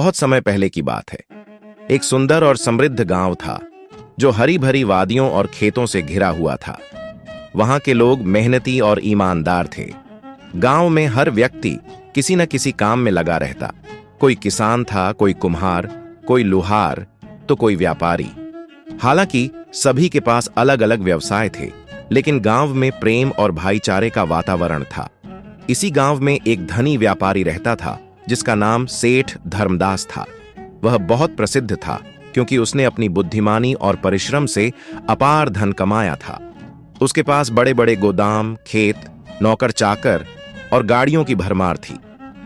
बहुत समय पहले की बात है। एक सुंदर और समृद्ध गांव था जो हरी भरी वादियों और खेतों से घिरा हुआ था। वहां के लोग मेहनती और ईमानदार थे। गांव में हर व्यक्ति किसी न किसी काम में लगा रहता। कोई किसान था, कोई कुम्हार, कोई लोहार, तो कोई व्यापारी। हालांकि सभी के पास अलग अलग व्यवसाय थे, लेकिन गांव में प्रेम और भाईचारे का वातावरण था। इसी गांव में एक धनी व्यापारी रहता था जिसका नाम सेठ धर्मदास था। वह बहुत प्रसिद्ध था क्योंकि उसने अपनी बुद्धिमानी और परिश्रम से अपार धन कमाया था। उसके पास बड़े बड़े गोदाम, खेत, नौकर चाकर और गाड़ियों की भरमार थी।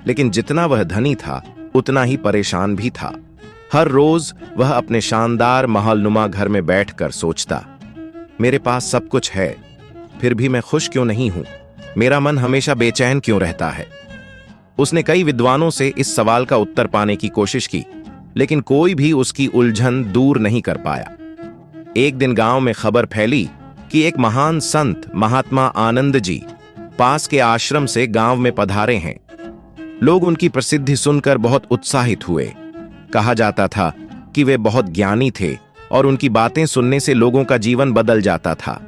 लेकिन जितना वह धनी था उतना ही परेशान भी था। हर रोज वह अपने शानदार महलनुमा घर में बैठकर सोचता, मेरे पास सब कुछ है, फिर भी मैं खुश क्यों नहीं हूं? मेरा मन हमेशा बेचैन क्यों रहता है? उसने कई विद्वानों से इस सवाल का उत्तर पाने की कोशिश की, लेकिन कोई भी उसकी उलझन दूर नहीं कर पाया। एक दिन गांव में खबर फैली कि एक महान संत महात्मा आनंद जी पास के आश्रम से गांव में पधारे हैं। लोग उनकी प्रसिद्धि सुनकर बहुत उत्साहित हुए। कहा जाता था कि वे बहुत ज्ञानी थे और उनकी बातें सुनने से लोगों का जीवन बदल जाता था।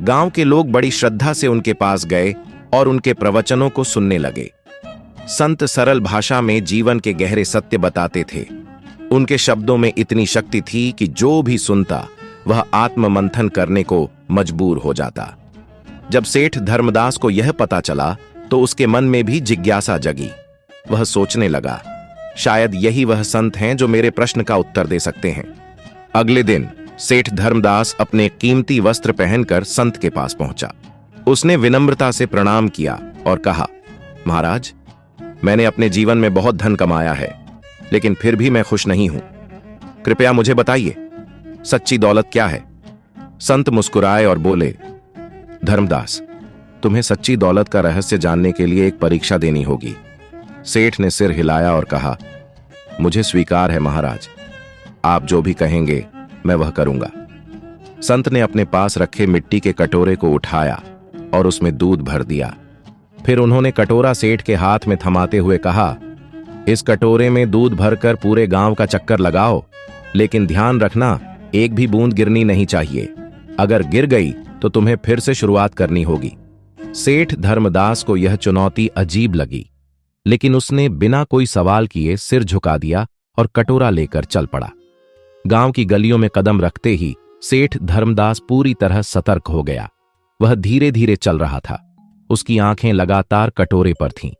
गांव के लोग बड़ी श्रद्धा से उनके पास गए और उनके प्रवचनों को सुनने लगे। संत सरल भाषा में जीवन के गहरे सत्य बताते थे। उनके शब्दों में इतनी शक्ति थी कि जो भी सुनता वह आत्ममंथन करने को मजबूर हो जाता। जब सेठ धर्मदास को यह पता चला तो उसके मन में भी जिज्ञासा जगी। वह सोचने लगा, शायद यही वह संत हैं जो मेरे प्रश्न का उत्तर दे सकते हैं। अगले दिन सेठ धर्मदास अपने कीमती वस्त्र पहनकर संत के पास पहुंचा। उसने विनम्रता से प्रणाम किया और कहा, महाराज, मैंने अपने जीवन में बहुत धन कमाया है, लेकिन फिर भी मैं खुश नहीं हूं। कृपया मुझे बताइए, सच्ची दौलत क्या है? संत मुस्कुराए और बोले, धर्मदास, तुम्हें सच्ची दौलत का रहस्य जानने के लिए एक परीक्षा देनी होगी। सेठ ने सिर हिलाया और कहा, मुझे स्वीकार है महाराज, आप जो भी कहेंगे मैं वह करूंगा। संत ने अपने पास रखे मिट्टी के कटोरे को उठाया और उसमें दूध भर दिया। फिर उन्होंने कटोरा सेठ के हाथ में थमाते हुए कहा, इस कटोरे में दूध भरकर पूरे गांव का चक्कर लगाओ, लेकिन ध्यान रखना, एक भी बूंद गिरनी नहीं चाहिए। अगर गिर गई तो तुम्हें फिर से शुरुआत करनी होगी। सेठ धर्मदास को यह चुनौती अजीब लगी, लेकिन उसने बिना कोई सवाल किए सिर झुका दिया और कटोरा लेकर चल पड़ा। गांव की गलियों में कदम रखते ही सेठ धर्मदास पूरी तरह सतर्क हो गया। वह धीरे धीरे चल रहा था। उसकी आंखें लगातार कटोरे पर थीं।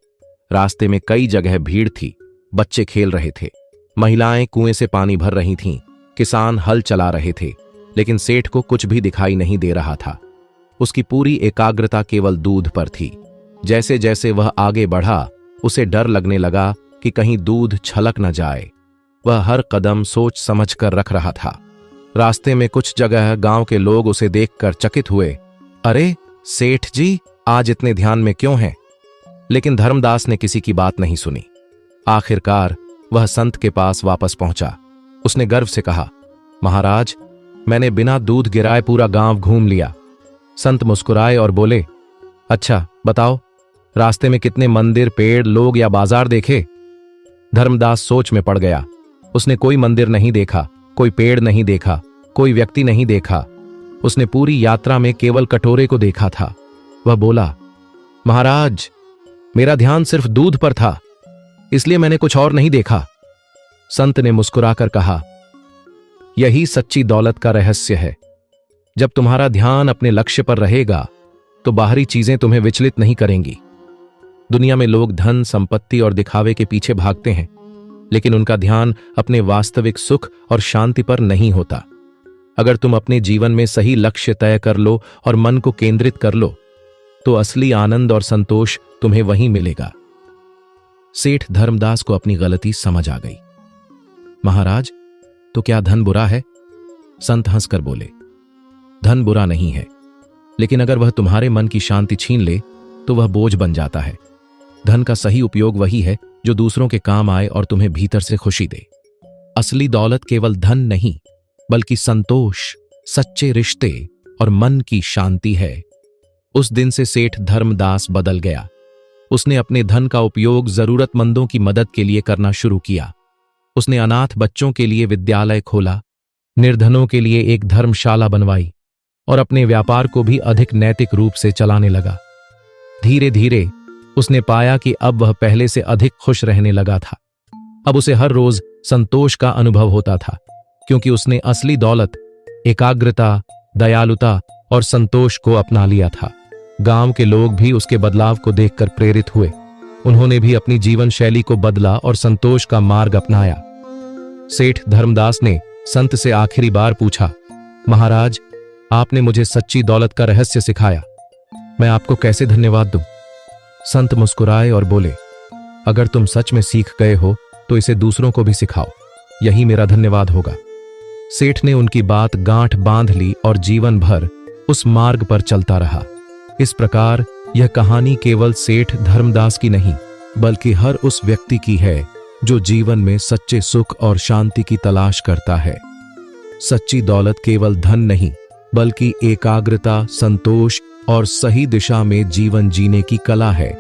रास्ते में कई जगह भीड़ थी। बच्चे खेल रहे थे, महिलाएं कुएं से पानी भर रही थीं, किसान हल चला रहे थे, लेकिन सेठ को कुछ भी दिखाई नहीं दे रहा था। उसकी पूरी एकाग्रता केवल दूध पर थी। जैसे जैसे वह आगे बढ़ा, उसे डर लगने लगा कि कहीं दूध छलक न जाए। वह हर कदम सोच समझ कर रख रहा था। रास्ते में कुछ जगह गांव के लोग उसे देखकर चकित हुए। अरे सेठ जी, आज इतने ध्यान में क्यों हैं? लेकिन धर्मदास ने किसी की बात नहीं सुनी। आखिरकार वह संत के पास वापस पहुंचा। उसने गर्व से कहा, महाराज, मैंने बिना दूध गिराए पूरा गांव घूम लिया। संत मुस्कुराए और बोले, अच्छा बताओ, रास्ते में कितने मंदिर, पेड़, लोग या बाजार देखे? धर्मदास सोच में पड़ गया। उसने कोई मंदिर नहीं देखा, कोई पेड़ नहीं देखा, कोई व्यक्ति नहीं देखा। उसने पूरी यात्रा में केवल कटोरे को देखा था। वह बोला, महाराज, मेरा ध्यान सिर्फ दूध पर था, इसलिए मैंने कुछ और नहीं देखा। संत ने मुस्कुराकर कहा, यही सच्ची दौलत का रहस्य है। जब तुम्हारा ध्यान अपने लक्ष्य पर रहेगा तो बाहरी चीजें तुम्हें विचलित नहीं करेंगी। दुनिया में लोग धन, संपत्ति और दिखावे के पीछे भागते हैं, लेकिन उनका ध्यान अपने वास्तविक सुख और शांति पर नहीं होता। अगर तुम अपने जीवन में सही लक्ष्य तय कर लो और मन को केंद्रित कर लो, तो असली आनंद और संतोष तुम्हें वहीं मिलेगा। सेठ धर्मदास को अपनी गलती समझ आ गई। महाराज, तो क्या धन बुरा है? संत हंसकर बोले, धन बुरा नहीं है, लेकिन अगर वह तुम्हारे मन की शांति छीन ले तो वह बोझ बन जाता है। धन का सही उपयोग वही है जो दूसरों के काम आए और तुम्हें भीतर से खुशी दे। असली दौलत केवल धन नहीं, बल्कि संतोष, सच्चे रिश्ते और मन की शांति है। उस दिन से सेठ धर्मदास बदल गया। उसने अपने धन का उपयोग जरूरतमंदों की मदद के लिए करना शुरू किया। उसने अनाथ बच्चों के लिए विद्यालय खोला, निर्धनों के लिए एक धर्मशाला बनवाई और अपने व्यापार को भी अधिक नैतिक रूप से चलाने लगा। धीरे धीरे उसने पाया कि अब वह पहले से अधिक खुश रहने लगा था। अब उसे हर रोज संतोष का अनुभव होता था, क्योंकि उसने असली दौलत, एकाग्रता, दयालुता और संतोष को अपना लिया था। गांव के लोग भी उसके बदलाव को देखकर प्रेरित हुए। उन्होंने भी अपनी जीवन शैली को बदला और संतोष का मार्ग अपनाया। सेठ धर्मदास ने संत से आखिरी बार पूछा, महाराज, आपने मुझे सच्ची दौलत का रहस्य सिखाया, मैं आपको कैसे धन्यवाद दूं? संत मुस्कुराए और बोले, अगर तुम सच में सीख गए हो तो इसे दूसरों को भी सिखाओ, यही मेरा धन्यवाद होगा। सेठ ने उनकी बात गांठ बांध ली और जीवन भर उस मार्ग पर चलता रहा। इस प्रकार यह कहानी केवल सेठ धर्मदास की नहीं, बल्कि हर उस व्यक्ति की है जो जीवन में सच्चे सुख और शांति की तलाश करता है। सच्ची दौलत केवल धन नहीं, बल्कि एकाग्रता, संतोष और सही दिशा में जीवन जीने की कला है।